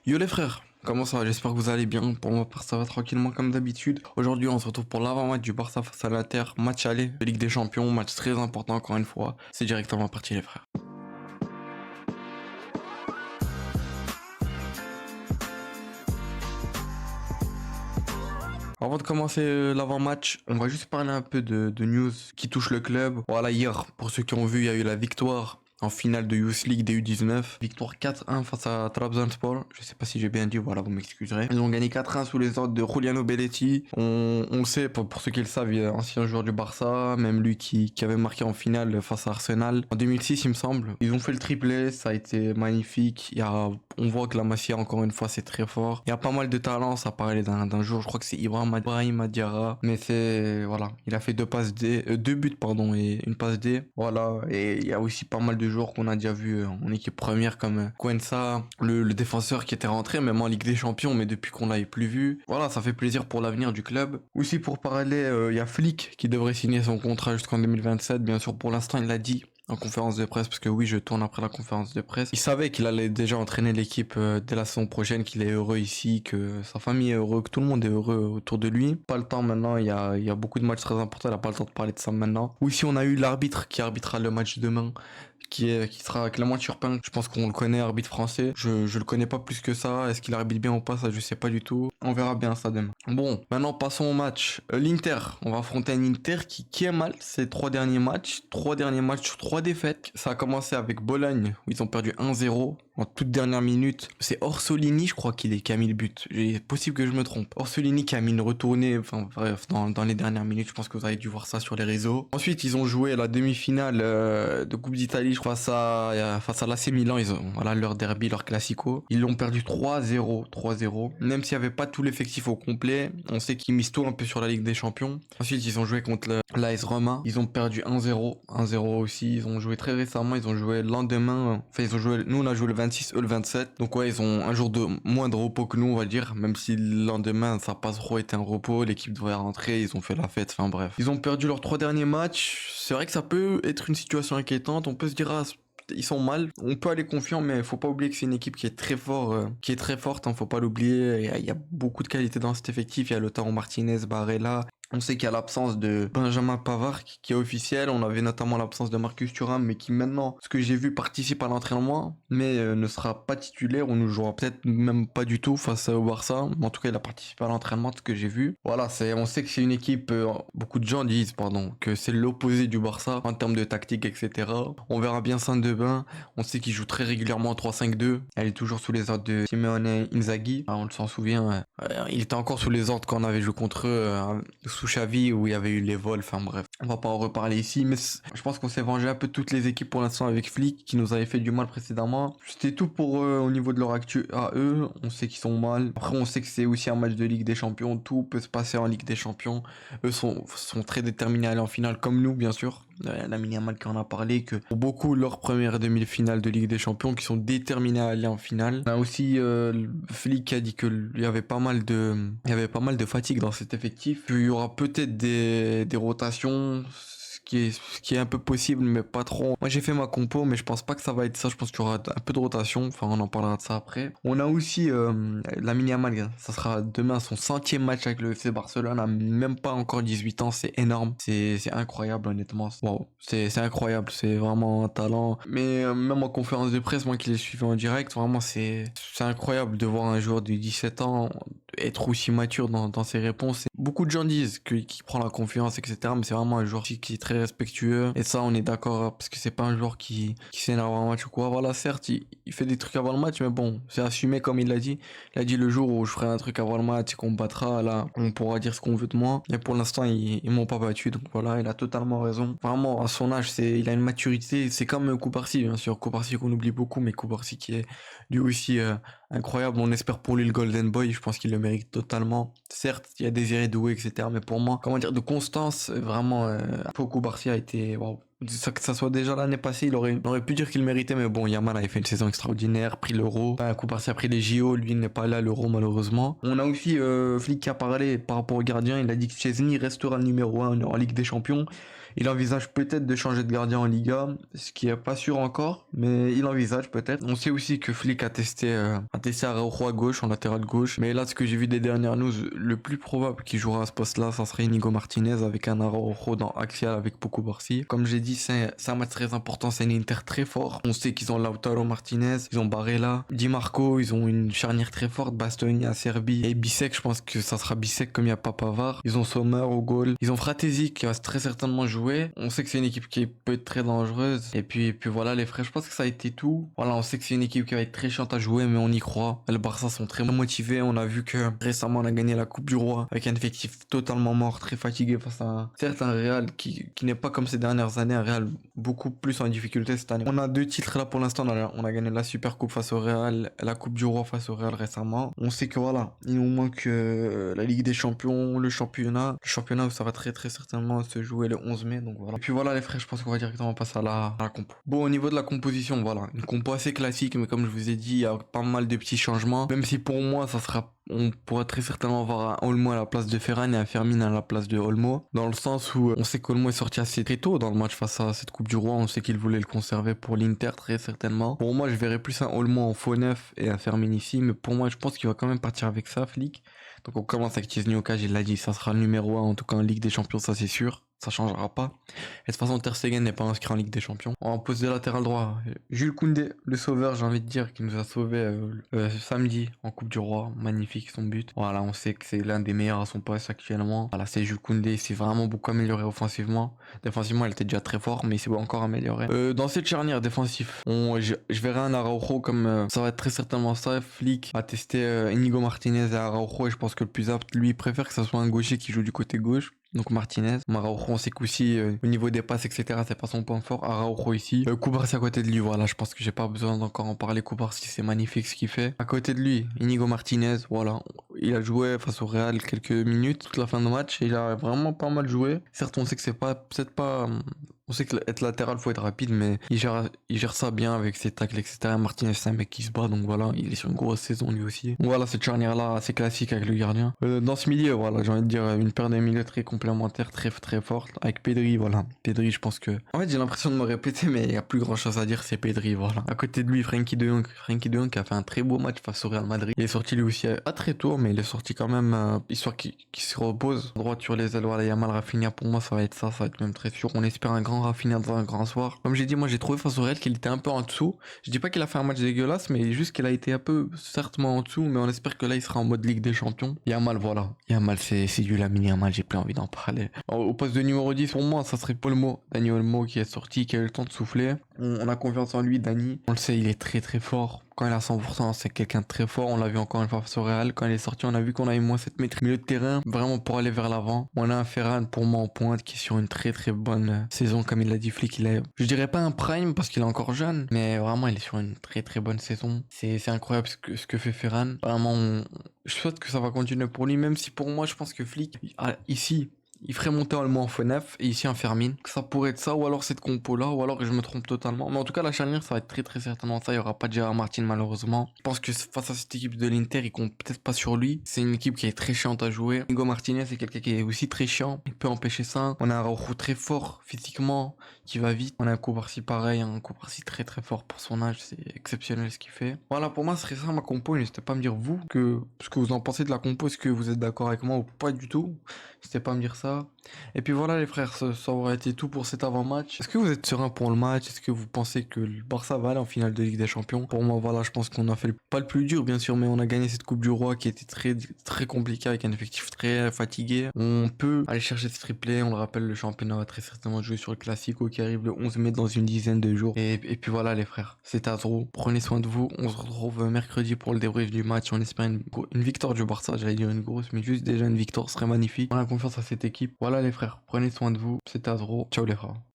Yo les frères, comment ça va? J'espère que vous allez bien. Pour ma part, ça va tranquillement comme d'habitude. Aujourd'hui, on se retrouve pour l'avant-match du Barça face à l'Inter, match aller de Ligue des Champions, match très important encore une fois. C'est directement parti les frères. Avant de commencer l'avant-match, on va juste parler un peu de news qui touche le club. Voilà, hier, pour ceux qui ont vu, il y a eu la victoire en finale de Youth League des U19. Victoire 4-1 face à Trabzonspor. Je sais pas si j'ai bien dit, voilà, vous m'excuserez. Ils ont gagné 4-1 sous les ordres de Juliano Belletti. On le sait, pour ceux qui le savent, il est ancien joueur du Barça, même lui qui avait marqué en finale face à Arsenal en 2006, il me semble. Ils ont fait le triplé, ça a été magnifique. On voit que la Masia, encore une fois, c'est très fort. Il y a pas mal de talent, ça parlait d'un jour, je crois que c'est Ibrahim Diarra. Mais voilà, il a fait deux buts, pardon, et une passe D. Voilà, et il y a aussi pas mal de joueurs qu'on a déjà vu en équipe première comme Quensa, le défenseur qui était rentré même en Ligue des Champions, mais depuis qu'on l'avait plus vu. Voilà, ça fait plaisir pour l'avenir du club. Aussi pour parler, il y a Flick qui devrait signer son contrat jusqu'en 2027. Bien sûr, pour l'instant, il l'a dit en conférence de presse, parce que oui, je tourne après la conférence de presse. Il savait qu'il allait déjà entraîner l'équipe dès la saison prochaine, qu'il est heureux ici, que sa famille est heureuse, que tout le monde est heureux autour de lui. Pas le temps maintenant, il y a beaucoup de matchs très importants, il n'a pas le temps de parler de ça maintenant. Ou si on a eu l'arbitre qui arbitrera le match demain, qui sera Clément Turpin. Je pense qu'on le connaît, arbitre français. Je le connais pas plus que ça. Est-ce qu'il arbitre bien ou pas? Ça, je sais pas du tout. On verra bien ça demain. Bon, maintenant passons au match. L'Inter. On va affronter un Inter qui est mal ces trois derniers matchs. Trois derniers matchs sur trois défaites. Ça a commencé avec Bologne, où ils ont perdu 1-0 en toute dernière minute. C'est Orsolini, je crois, qui a mis le but. C'est possible que je me trompe. Orsolini qui a mis une retournée, enfin bref, dans les dernières minutes. Je pense que vous avez dû voir ça sur les réseaux. Ensuite, ils ont joué la demi-finale de Coupe d'Italie, je crois, face à l'AC Milan. Voilà, leur derby, leur classico. Ils l'ont perdu 3-0. Même s'il n'y avait pas tout l'effectif au complet, on sait qu'ils misent tout un peu sur la Ligue des Champions. Ensuite, ils ont joué contre l'AS Roma. Ils ont perdu 1-0. 1-0 aussi. Ils ont joué très récemment. Ils ont joué le lendemain. Enfin, nous, on a joué le 26, eux le 27. Donc ouais, ils ont un jour de moins de repos que nous, on va dire. Même si le lendemain, ça n'a pas trop été un repos. L'équipe devrait rentrer. Ils ont fait la fête. Enfin bref. Ils ont perdu leurs trois derniers matchs. C'est vrai que ça peut être une situation inquiétante. On peut se dire, ils sont mal. On peut aller confiant, mais faut pas oublier que c'est une équipe qui est très forte. Faut pas l'oublier. Il y a beaucoup de qualité dans cet effectif. Il y a Lautaro Martinez, Barella. On sait qu'il y a l'absence de Benjamin Pavard qui est officiel. On avait notamment l'absence de Marcus Thuram, mais qui maintenant, ce que j'ai vu, participe à l'entraînement, mais ne sera pas titulaire. On ne jouera peut-être même pas du tout face au Barça. En tout cas, il a participé à l'entraînement, ce que j'ai vu. Voilà, on sait que c'est une équipe, beaucoup de gens disent, que c'est l'opposé du Barça en termes de tactique, etc. On verra bien Saint-Debain. On sait qu'il joue très régulièrement en 3-5-2. Elle est toujours sous les ordres de Simeone Inzaghi. On s'en souvient. Il était encore sous les ordres quand on avait joué contre eux, sous Xavi, où il y avait eu les vols, enfin bref. On va pas en reparler ici, mais je pense qu'on s'est vengé un peu de toutes les équipes pour l'instant avec Flick, qui nous avait fait du mal précédemment. C'était tout pour eux au niveau de leur actu à eux. On sait qu'ils sont mal. Après, on sait que c'est aussi un match de Ligue des Champions. Tout peut se passer en Ligue des Champions. Eux sont très déterminés à aller en finale, comme nous, bien sûr. Lamine Yamal qui en a parlé, que pour beaucoup, leur première demi-finale de Ligue des Champions, qui sont déterminés à aller en finale. On a aussi Flick qui a dit qu'il y avait pas mal de fatigue dans cet effectif. Qu'il y aura peut-être des rotations, ce qui est un peu possible, mais pas trop. Moi, j'ai fait ma compo, mais je pense pas que ça va être ça. Je pense qu'il y aura un peu de rotation. Enfin, on en parlera de ça après. On a aussi Lamine Yamal. Ça sera demain son 100e match avec le FC Barcelone. A même pas encore 18 ans. C'est énorme. C'est incroyable, honnêtement. Wow. C'est incroyable. C'est vraiment un talent. Mais même en conférence de presse, moi qui l'ai suivi en direct, vraiment, c'est incroyable de voir un joueur de 17 ans être aussi mature dans ses réponses. Beaucoup de gens disent qu'il prend la confiance, etc. Mais c'est vraiment un joueur qui est très respectueux. Et ça, on est d'accord, parce que c'est pas un joueur qui s'énerve avant un match ou quoi. Voilà, certes, il fait des trucs avant le match, mais bon, c'est assumé comme il l'a dit. Il a dit le jour où je ferai un truc avant le match et qu'on me battra, là, on pourra dire ce qu'on veut de moi. Et pour l'instant, ils m'ont pas battu. Donc voilà, il a totalement raison. Vraiment, à son âge, il a une maturité. C'est comme Koubarsi, bien sûr. Koubarsi qu'on oublie beaucoup, mais Koubarsi qui est lui aussi incroyable. On espère pour lui le Golden Boy. Je pense qu'il le mérite totalement. Certes, il y a Désiré Doué, etc. Mais pour moi, comment dire, de constance, vraiment, Poko Barcia a été, waouh. Que ça soit déjà l'année passée, il aurait pu dire qu'il méritait, mais bon, Yamal avait fait une saison extraordinaire, pris l'Euro. Un coup Barcia a pris les JO, lui il n'est pas là à l'Euro malheureusement. On a aussi Flick qui a parlé par rapport au gardien, il a dit que Szczesny restera le numéro 1 en Ligue des Champions. Il envisage peut-être de changer de gardien en Liga, ce qui est pas sûr encore, mais il envisage peut-être. On sait aussi que Flick a testé Araujo à gauche, en latéral gauche. Mais là, ce que j'ai vu des dernières news, le plus probable qu'il jouera à ce poste-là, ça serait Inigo Martinez avec un Araujo dans axial avec Poco Barsi. Comme j'ai dit, c'est un match très important, c'est un Inter très fort. On sait qu'ils ont Lautaro Martinez, ils ont Barella, Di Marco, ils ont une charnière très forte, Bastoni à Serbie et Bisek, je pense que ça sera Bisek comme il n'y a pas Pavard. Ils ont Sommer au goal, ils ont Fratesi qui va très certainement jouer. On sait que c'est une équipe qui peut être très dangereuse. Et puis voilà les frères, je pense que ça a été tout. Voilà, on sait que c'est une équipe qui va être très chiante à jouer, mais on y croit. Le Barça sont très motivés. On a vu que récemment on a gagné la Coupe du Roi avec un effectif totalement mort, très fatigué face à certes un Real qui n'est pas comme ces dernières années, un Real beaucoup plus en difficulté cette année. On a 2 titres là pour l'instant. On a gagné la Super Coupe face au Real, la Coupe du Roi face au Real récemment. On sait que voilà, il nous manque la Ligue des Champions, le championnat. Le championnat où ça va très très certainement se jouer le 11 mai. Donc voilà. Et puis voilà les frères, je pense qu'on va directement passer à la compo. Bon, au niveau de la composition, voilà, une compo assez classique, mais comme je vous ai dit, il y a pas mal de petits changements. Même si pour moi, on pourrait très certainement avoir un Olmo à la place de Ferran et un Fermin à la place de Olmo. Dans le sens où on sait qu'Olmo est sorti assez très tôt dans le match face à cette Coupe du Roi. On sait qu'il voulait le conserver pour l'Inter très certainement. Pour moi, je verrais plus un Olmo en faux neuf et un Fermin ici. Mais pour moi, je pense qu'il va quand même partir avec ça, Flick. Donc on commence avec Chesney au cage, il l'a dit, ça sera le numéro 1 en tout cas en Ligue des Champions, ça c'est sûr. Ça changera pas. Et de toute façon, Ter Stegen n'est pas inscrit en Ligue des Champions. En poste de latéral droit, Jules Koundé, le sauveur, j'ai envie de dire, qui nous a sauvés samedi en Coupe du Roi. Magnifique son but. Voilà, on sait que c'est l'un des meilleurs à son poste actuellement. Voilà, c'est Jules Koundé, il s'est vraiment beaucoup amélioré offensivement. Défensivement, il était déjà très fort, mais il s'est encore amélioré. Dans cette charnière défensif, je verrai un Araujo comme ça va être très certainement ça. Flick a testé Inigo Martinez et Araujo, et je pense que le plus apte, lui, il préfère que ce soit un gaucher qui joue du côté gauche. Donc Martinez, Araujo, on sait qu'aussi au niveau des passes, etc., c'est pas son point fort. Araujo ici, Kubarsi à côté de lui, voilà, je pense que j'ai pas besoin d'encore en parler. Kubarsi, c'est magnifique ce qu'il fait. À côté de lui, Inigo Martinez, voilà, il a joué face au Real quelques minutes, toute la fin de match, et il a vraiment pas mal joué. Certes, on sait que c'est peut-être pas on sait que être latéral, faut être rapide, mais il gère ça bien avec ses tacles, etc. Martinez, c'est un mec qui se bat, donc voilà, il est sur une grosse saison lui aussi. Donc voilà, cette charnière-là, assez classique avec le gardien. Dans ce milieu, voilà, j'ai envie de dire une paire de milieux très complémentaires, très très forte. Avec Pedri, voilà. Pedri, je pense que... En fait, j'ai l'impression de me répéter, mais il n'y a plus grand-chose à dire, c'est Pedri, voilà. À côté de lui, Frenkie de Jong. Frenkie de Jong qui a fait un très beau match face au Real Madrid. Il est sorti lui aussi à très tôt, mais il est sorti quand même, histoire qu'il se repose. Droite sur les ailes, voilà, Yamal, Rafinha, pour moi, ça va être même très sûr. On espère un grand Rafinha dans un grand soir. Comme j'ai dit, moi j'ai trouvé face au Real qu'il était un peu en dessous. Je dis pas qu'il a fait un match dégueulasse, mais juste qu'il a été un peu certainement en dessous. Mais on espère que là il sera en mode Ligue des Champions. Yamal, voilà. Yamal, c'est du Lamine Yamal, j'ai plus envie d'en parler. Au poste de numéro 10, pour moi, ça serait Olmo. Dani Olmo qui est sorti, qui a eu le temps de souffler. On a confiance en lui, Dani. On le sait, il est très très fort. Quand il est à 100%, c'est quelqu'un de très fort. On l'a vu encore une fois face au Real. Quand il est sorti, on a vu qu'on a eu moins cette maîtrise. Milieu de terrain, vraiment pour aller vers l'avant. On a un Ferran pour moi en pointe qui est sur une très très bonne saison. Comme il l'a dit, Flick, je dirais pas un prime parce qu'il est encore jeune, mais vraiment il est sur une très très bonne saison. C'est incroyable ce que fait Ferran. Vraiment, je souhaite que ça va continuer pour lui, même si pour moi, je pense que Flick, ici, il ferait monter Allemand en F9 et ici un Fermin. Ça pourrait être ça, ou alors cette compo là, ou alors je me trompe totalement. Mais en tout cas, la charnière, ça va être très très certainement ça. Il n'y aura pas de Gérard Martin malheureusement. Je pense que face à cette équipe de l'Inter, il compte peut-être pas sur lui. C'est une équipe qui est très chiante à jouer. Hugo Martinez, c'est quelqu'un qui est aussi très chiant. Il peut empêcher ça. On a un Araujo très fort physiquement, qui va vite. On a un Kubarsi pareil, un Kubarsi très très fort pour son âge. C'est exceptionnel ce qu'il fait. Voilà, pour moi, ce serait ça ma compo. N'hésitez pas à me dire vous ce que vous en pensez de la compo. Est-ce que vous êtes d'accord avec moi ou pas du tout? N'hésitez pas à me dire ça. Et puis voilà les frères, ça aurait été tout pour cet avant-match. Est-ce que vous êtes serein pour le match? Est-ce que vous pensez que le Barça va aller en finale de Ligue des Champions? Pour moi voilà, je pense qu'on a fait pas le plus dur bien sûr, mais on a gagné cette Coupe du Roi qui était très très compliquée avec un effectif très fatigué. On peut aller chercher ce triplé, on le rappelle, le championnat va très certainement jouer sur le Classico qui arrive le 11 mai dans une dizaine de jours. Et puis voilà les frères, c'est Azro, prenez soin de vous, on se retrouve mercredi pour le débrief du match. On espère une victoire du Barça, j'allais dire une grosse, mais juste déjà une victoire serait magnifique. On a confiance à cette équipe. Voilà les frères, prenez soin de vous, c'était Azro, ciao les frères.